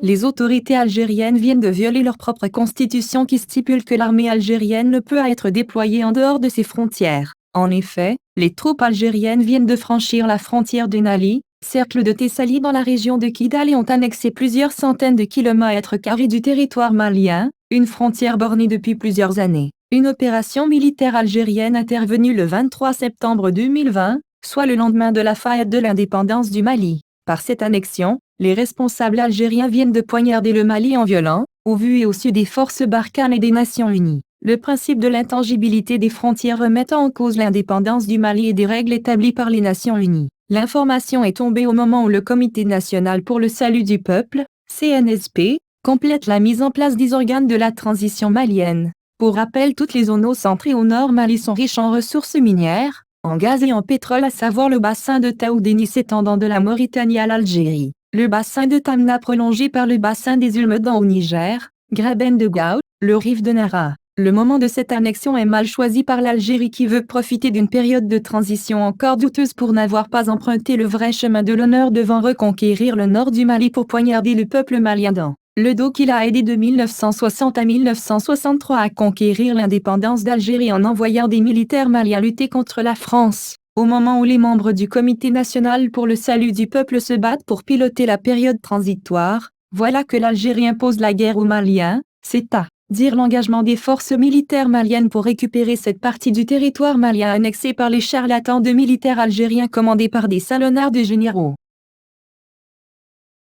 Les autorités algériennes viennent de violer leur propre constitution qui stipule que l'armée algérienne ne peut être déployée en dehors de ses frontières. En effet, les troupes algériennes viennent de franchir la frontière de Nali, cercle de Thessalie dans la région de Kidal et ont annexé plusieurs centaines de kilomètres carrés du territoire malien, une frontière bornée depuis plusieurs années. Une opération militaire algérienne intervenue le 23 septembre 2020, soit le lendemain de la fête de l'indépendance du Mali. Par cette annexion, les responsables algériens viennent de poignarder le Mali en violant, au vu et au su des forces Barkhane et des Nations Unies, le principe de l'intangibilité des frontières remettant en cause l'indépendance du Mali et des règles établies par les Nations Unies. L'information est tombée au moment où le Comité national pour le salut du peuple, CNSP, complète la mise en place des organes de la transition malienne. Pour rappel, toutes les zones au centre et au nord Mali sont riches en ressources minières, en gaz et en pétrole, à savoir le bassin de Taoudéni s'étendant de la Mauritanie à l'Algérie, le bassin de Tamna prolongé par le bassin des Ulmedan au Niger, Graben de Gao, le Rif de Nara. Le moment de cette annexion est mal choisi par l'Algérie qui veut profiter d'une période de transition encore douteuse pour n'avoir pas emprunté le vrai chemin de l'honneur devant reconquérir le nord du Mali pour poignarder le peuple malien dans le dos qu'il a aidé de 1960 à 1963 à conquérir l'indépendance d'Algérie en envoyant des militaires maliens lutter contre la France. Au moment où les membres du Comité national pour le salut du peuple se battent pour piloter la période transitoire, voilà que l'Algérie impose la guerre aux Maliens, c'est à dire l'engagement des forces militaires maliennes pour récupérer cette partie du territoire malien annexée par les charlatans de militaires algériens commandés par des salonnards de généraux.